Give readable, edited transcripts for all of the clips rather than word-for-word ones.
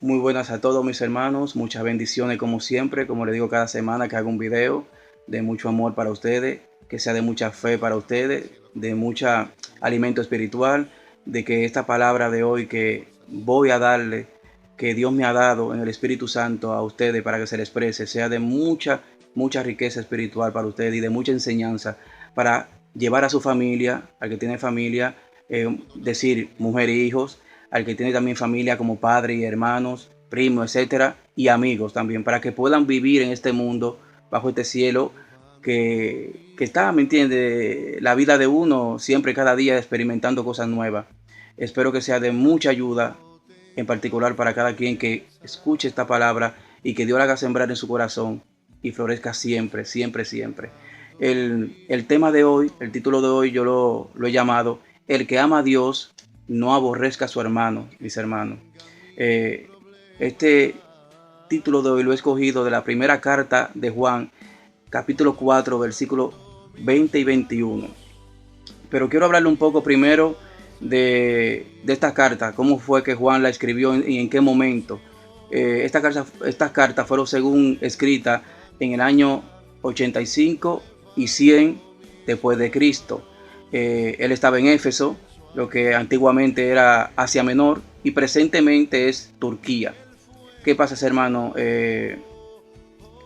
Muy buenas a todos mis hermanos, muchas bendiciones como siempre, como les digo cada semana que hago un video de mucho amor para ustedes, que sea de mucha fe para ustedes, de mucha alimento espiritual, de que esta palabra de hoy que voy a darle, que Dios me ha dado en el Espíritu Santo a ustedes para que se les exprese, sea de mucha riqueza espiritual para ustedes y de mucha enseñanza para llevar a su familia, al que tiene familia, decir mujer e hijos, al que tiene también familia como padre y hermanos, primos, etcétera, y amigos también, para que puedan vivir en este mundo, bajo este cielo, que está, ¿me entiende? La vida de uno siempre, cada día, experimentando cosas nuevas. Espero que sea de mucha ayuda, en particular para cada quien que escuche esta palabra y que Dios la haga sembrar en su corazón y florezca siempre, siempre, siempre. El tema de hoy, el título de hoy, yo lo he llamado El que ama a Dios no aborrezca a su hermano, mis hermanos. Eh, este título de hoy lo he escogido de la primera carta de Juan, capítulo 4, versículos 20 y 21. Pero quiero hablarle un poco primero de esta carta, cómo fue que Juan la escribió y en qué momento. Estas cartas fueron según escritas en el año 85 y 100 después de Cristo. Él estaba en Éfeso, lo que antiguamente era Asia Menor y presentemente es Turquía. ¿Qué pasa, hermano?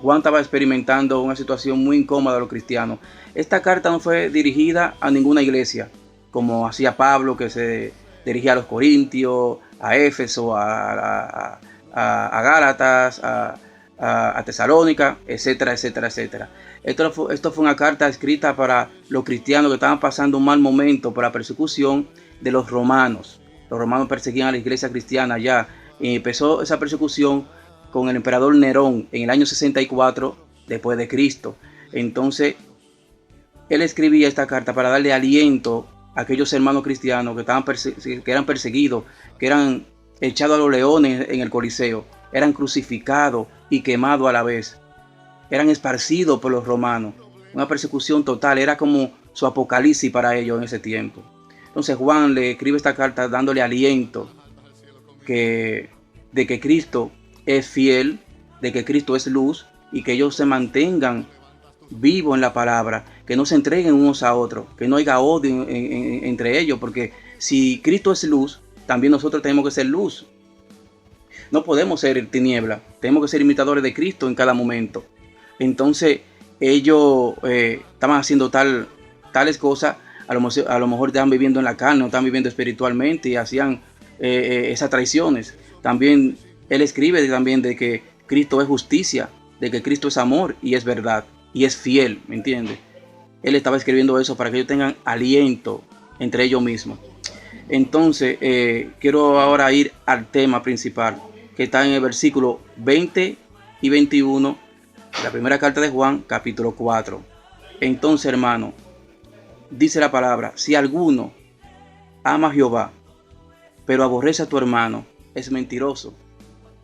Juan estaba experimentando una situación muy incómoda a los cristianos. Esta carta no fue dirigida a ninguna iglesia, como hacía Pablo, que se dirigía a los Corintios, a Éfeso, a Gálatas, a Tesalónica, etcétera, etcétera, etcétera. Esto fue una carta escrita para los cristianos que estaban pasando un mal momento por la persecución de los romanos. Los romanos perseguían a la iglesia cristiana ya. Y empezó esa persecución con el emperador Nerón en el año 64 después de Cristo. Entonces, él escribía esta carta para darle aliento a aquellos hermanos cristianos que eran perseguidos, que eran echados a los leones en el Coliseo, eran crucificados y quemados a la vez, eran esparcidos por los romanos. Una persecución total, era como su apocalipsis para ellos en ese tiempo. Entonces Juan le escribe esta carta dándole aliento de que Cristo es fiel, de que Cristo es luz y que ellos se mantengan vivos en la palabra, que no se entreguen unos a otros, que no haya odio entre ellos, porque si Cristo es luz, también nosotros tenemos que ser luz. No podemos ser tiniebla, tenemos que ser imitadores de Cristo en cada momento. Entonces ellos estaban haciendo tales cosas, a lo mejor estaban viviendo en la carne, no estaban viviendo espiritualmente y hacían esas traiciones. También él escribe también de que Cristo es justicia, de que Cristo es amor y es verdad y es fiel, ¿me entiendes? Él estaba escribiendo eso para que ellos tengan aliento entre ellos mismos. Entonces quiero ahora ir al tema principal, que está en el versículo 20 y 21 de la primera carta de Juan, capítulo 4. Entonces, hermano, dice la palabra: si alguno ama a Jehová, pero aborrece a tu hermano, es mentiroso.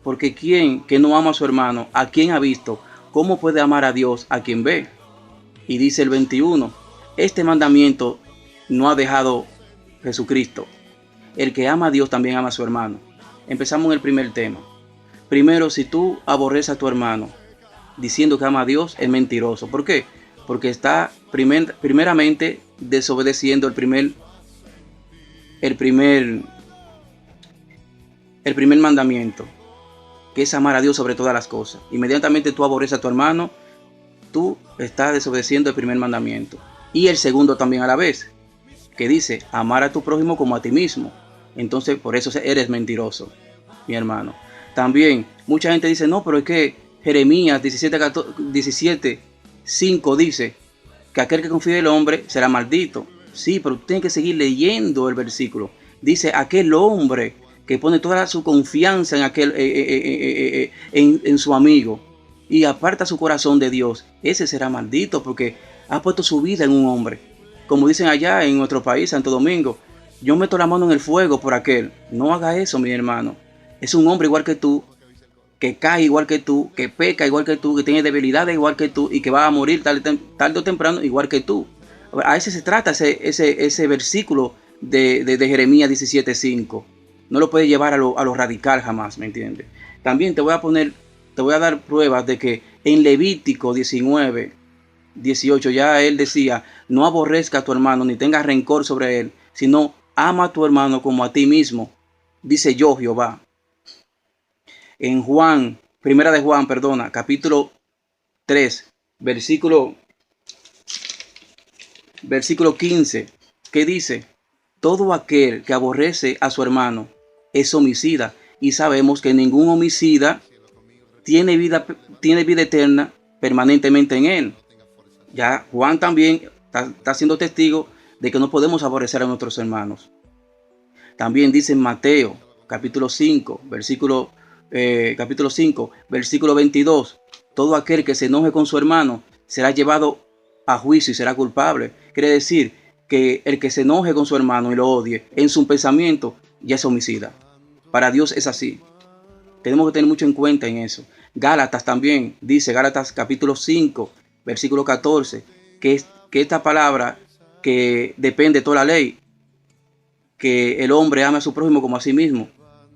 Porque quien que no ama a su hermano, ¿a quien ha visto? ¿Cómo puede amar a Dios a quien ve? Y dice el 21, este mandamiento no ha dejado Jesucristo. El que ama a Dios también ama a su hermano. Empezamos en el primer tema. Primero, si tú aborreces a tu hermano diciendo que ama a Dios, es mentiroso. ¿Por qué? Porque está primeramente desobedeciendo el primer mandamiento, que es amar a Dios sobre todas las cosas. Inmediatamente tú aborreces a tu hermano, tú estás desobedeciendo el primer mandamiento. Y el segundo también a la vez, que dice amar a tu prójimo como a ti mismo. Entonces por eso eres mentiroso, mi hermano. También mucha gente dice, no, pero es que Jeremías 17:5 dice que aquel que confía en el hombre será maldito. Sí, pero tienes que seguir leyendo el versículo. Dice aquel hombre que pone toda su confianza en su amigo y aparta su corazón de Dios, ese será maldito porque ha puesto su vida en un hombre. Como dicen allá en nuestro país, Santo Domingo, yo meto la mano en el fuego por aquel. No haga eso, mi hermano. Es un hombre igual que tú, que cae igual que tú, que peca igual que tú, que tiene debilidades igual que tú y que va a morir tarde o temprano igual que tú. A ese se trata ese versículo de Jeremías 17:5. no lo puedes llevar a lo radical jamás, ¿me entiendes? También te voy a dar pruebas de que en Levítico 19, 18 ya él decía, no aborrezca a tu hermano ni tengas rencor sobre él, sino ama a tu hermano como a ti mismo, dice yo Jehová. En primera de Juan, capítulo 3, versículo 15, ¿qué dice? Todo aquel que aborrece a su hermano es homicida, y sabemos que ningún homicida tiene vida eterna permanentemente en él. Ya Juan también está siendo testigo de que no podemos aborrecer a nuestros hermanos. También dice en Mateo, capítulo 5, versículo 22, todo aquel que se enoje con su hermano será llevado a juicio y será culpable. Quiere decir que el que se enoje con su hermano y lo odie en su pensamiento ya es homicida. Para Dios es así. Tenemos que tener mucho en cuenta en eso. Gálatas también dice, Gálatas capítulo 5, versículo 14, que esta palabra que depende de toda la ley, que el hombre ama a su prójimo como a sí mismo.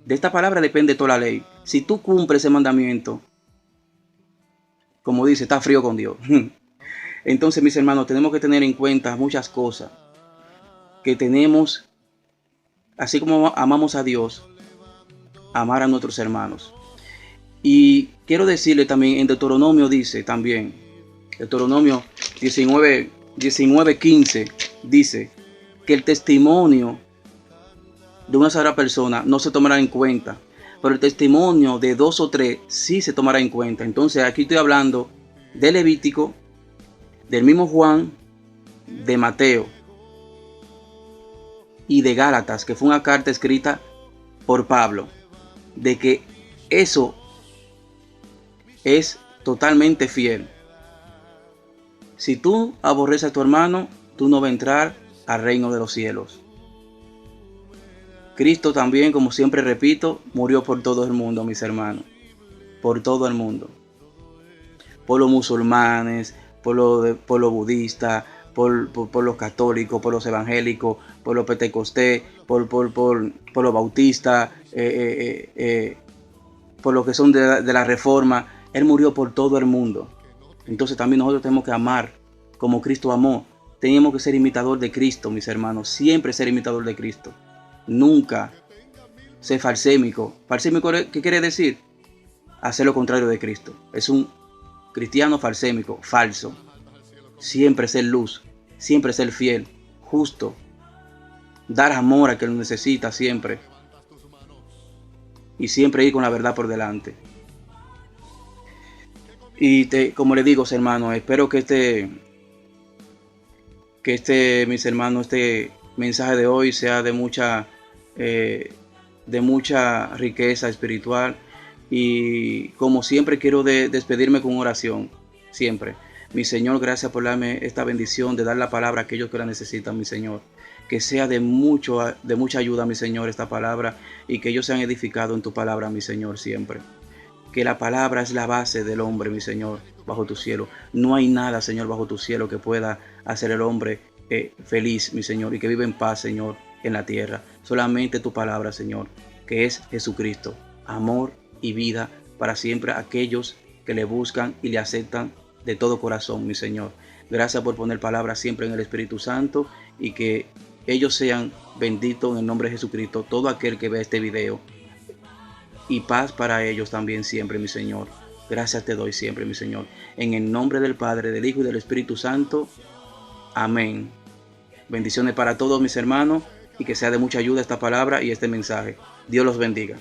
De esta palabra depende toda la ley. Si tú cumples ese mandamiento, como dice, está frío con Dios. Entonces, mis hermanos, tenemos que tener en cuenta muchas cosas. Que tenemos, así como amamos a Dios, amar a nuestros hermanos. Y quiero decirle también, en Deuteronomio dice también, Deuteronomio 19:15 dice que el testimonio de una sola persona no se tomará en cuenta, pero el testimonio de 2 o 3 sí se tomará en cuenta. Entonces aquí estoy hablando de Levítico, del mismo Juan, de Mateo y de Gálatas, que fue una carta escrita por Pablo, de que eso es totalmente fiel. Si tú aborreces a tu hermano, tú no vas a entrar al reino de los cielos. Cristo también, como siempre repito, murió por todo el mundo, mis hermanos. Por todo el mundo. Por los musulmanes, por los budistas, por los católicos, por los evangélicos, por los pentecostés, por los bautistas, por los que son de la reforma. Él murió por todo el mundo. Entonces también nosotros tenemos que amar como Cristo amó. Tenemos que ser imitador de Cristo, mis hermanos. Siempre ser imitador de Cristo. Nunca ser falsémico. ¿Falsémico qué quiere decir? Hacer lo contrario de Cristo. Es un cristiano falsémico, falso. Siempre ser luz, siempre ser fiel, justo. Dar amor a quien lo necesita siempre. Y siempre ir con la verdad por delante. Y como les digo, hermanos, espero que mis hermanos, este mensaje de hoy sea de mucha riqueza espiritual. Y como siempre quiero despedirme con oración, siempre. Mi Señor, gracias por darme esta bendición de dar la palabra a aquellos que la necesitan, mi Señor. Que sea de mucha ayuda, mi Señor, esta palabra, y que ellos sean edificados en tu palabra, mi Señor, siempre. Que la palabra es la base del hombre, mi Señor, bajo tu cielo. No hay nada, Señor, bajo tu cielo que pueda hacer el hombre feliz, mi Señor, y que viva en paz, Señor, en la tierra. Solamente tu palabra, Señor, que es Jesucristo. Amor y vida para siempre a aquellos que le buscan y le aceptan de todo corazón, mi Señor. Gracias por poner palabras siempre en el Espíritu Santo, y que ellos sean benditos en el nombre de Jesucristo, todo aquel que vea este video. Y paz para ellos también siempre, mi Señor. Gracias te doy siempre, mi Señor. En el nombre del Padre, del Hijo y del Espíritu Santo. Amén. Bendiciones para todos mis hermanos, y que sea de mucha ayuda esta palabra y este mensaje. Dios los bendiga.